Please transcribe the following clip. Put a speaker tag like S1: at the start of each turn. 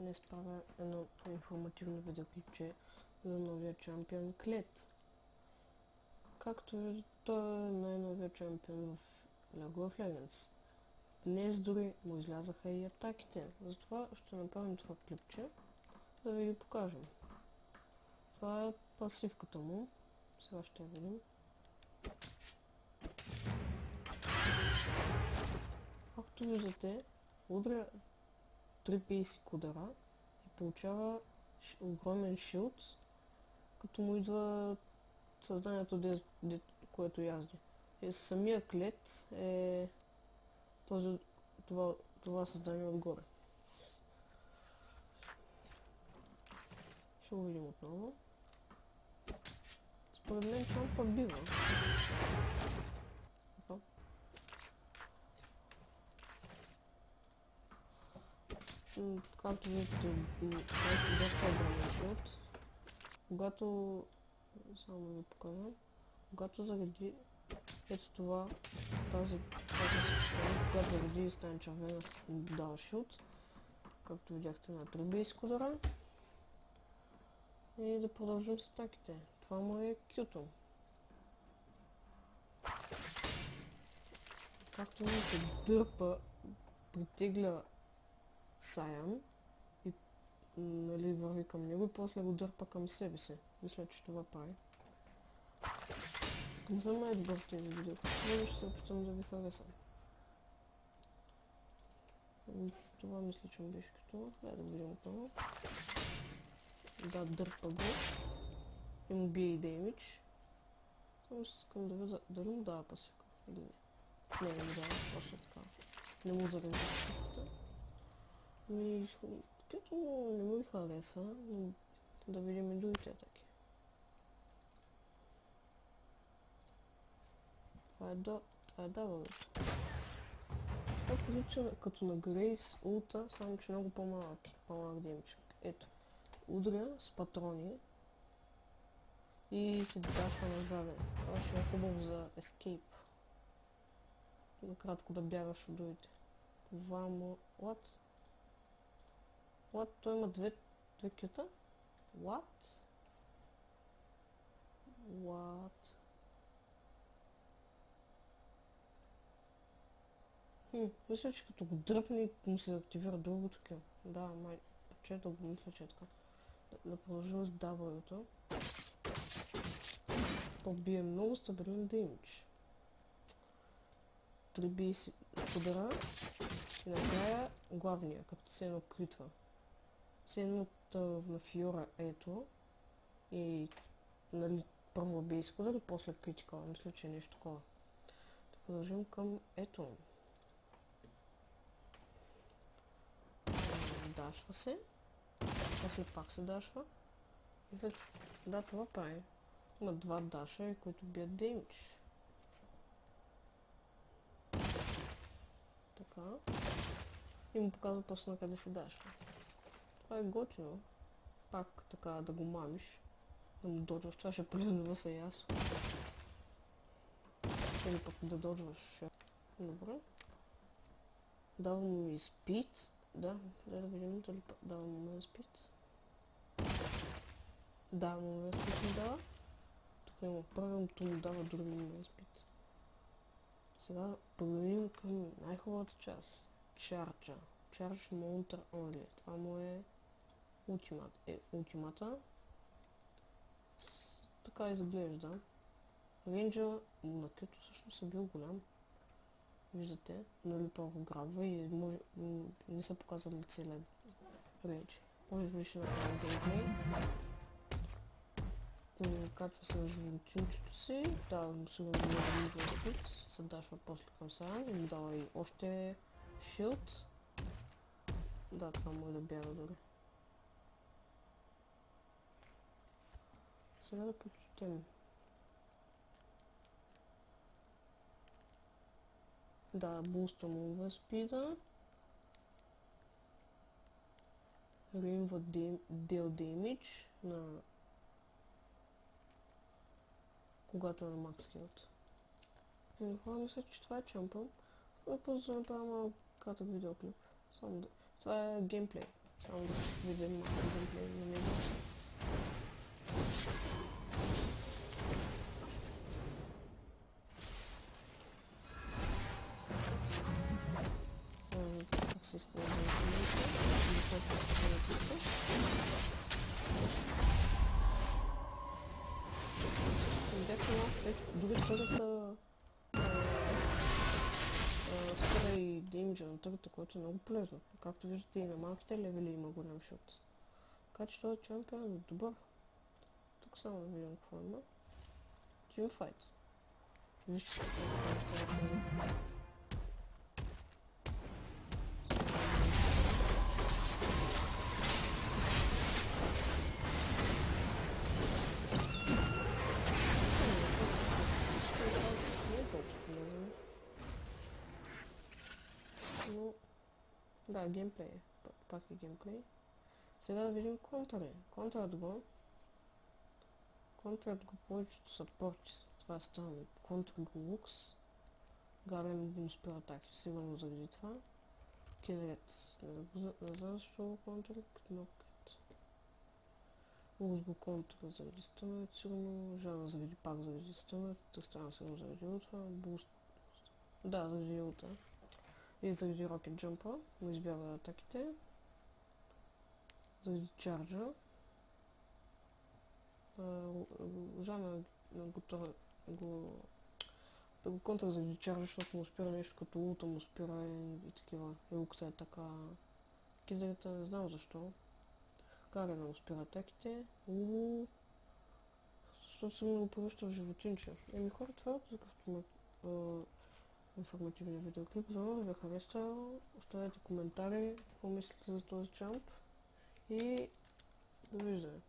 S1: днес правя едно информативно видеоклипче за новия чемпион Клет. Както виждате, той е най-новия чемпион в League of Legends. Днес дори му излязаха и атаките, затова ще направим това клипче, да ви ги покажем. Това е пасивката му, сега ще я видим. Както виждате, удря 3 basic удара и получава огромен шилд, като му идва създанието, което язди. И самия Клет е това създание отгоре. Ще го видим отново. Според мен това пък бива. Както видите, доста огромен шилд. Когато, само да ви покажа, когато заради ето това, когато заради и стане червена, дава шилд, както видяхте на 3 basic удара. И да продължим с атаките. Това му е кюто. Както видите, дърпа, притегля Саян и нали, върви към него и после го дърпа към себе си. Мисля, че това прави. Не съм най-добър в тези видео, но ще се опитам да ви харесам. Това мисля, че ми беше като. Дай да видим отново. Да, дърпа го. И му бие и деймидж. Само искам да видя дали му дава пасивка или не. Не му дава, просто така. Не му зарежда пасивката. Като не му хареса, но да видим и другите атаки. Това е даването. Това прилича като на Грейс улта, само че много по-малък деймидж. Ето, удря с патрони и се дашва назад. Това ще е хубаво за ескейп. Накратко да бягаш от другите. Това му... What? Той има две кюта? What? Мисля, че като го дръпне му се активира другото кю. Да, май... Чето го мисля, че е така. Да продължим с W-то. Побие много стабилен деймидж. 3 basic удара и накрая главния, като се едно критва. Се едно на Фиора ето и нали първо basic удар и после критикал. Мисля, че е нещо такова. Да продължим към ето. Дашва се. После пак се дашва. Мисля, че да, това прави. Има два даша, които бият деймидж. Така. И му показва просто на къде се дашва. Това е готино. Пак така да го мамиш. Да му доджваш. Това ще полезно са ясно. Или пък да доджваш. Добре. Давам му и спид. Да видим дали давам му и спид. Да, му и спид ми дава. Тук няма правилното му дава, дори му и спид. Сега променим към най-хубавата част. Charge. Charge Mounter Only. Това му е ултимата. Така изглежда. Рейнджа на кюто всъщност е бил голям. Виждате, нали първо грабва и не са показали целият рейндж. Може би ще направим геймплей. Качва се на животинчето си, дава му сигурно много нужен спит, се дашва после към Саян и му дава и още шилд. Да, това може да бяга дори. Сега да прочетем. Да, буста му в спида. Римва дел деймидж на когато е на макс хилд. И хора, мисля, че това е чемпън. Просто да направя малко кратък видеоклип. Това е геймплей. Само да видим малко геймплей на него. Сега как се използва информация. Мисля, че се написка. Бяха малко, дори първата спира и деймиджа на търта, което е много полезно. Както виждате и на малките левели има голям шот. Така че този чемпион е добър. Тук само да видим какво има. Teamfight. Вижте какво ще е. Но, да, геймплей е. Пак е геймплей. Сега да видим контрари. Контрат го повечето саппорти. Това става контра го Лукс. Гарен един спира атаки, сигурно заради това. Кинерет. Не знам защо го контрат, но Лукс го контра заради стънът, сигурно. Жана заради стънът. Тристана сигурно заради улта. Буст. Да, заради улта. И заради Rocket Jumper му избяга атаките. Заради чарджа. Жана го контрах заради чарджа, защото му спира нещо като улта му спира и такива. И лукса е така. Кидерите не знам защо. Карена му спира атаките. Защото съм го превръща в животинче. Еми хора, това е от такъв информативния видеоклип. За много ви харесва. Оставете коментари, какво мислите за този чамп и довиждане.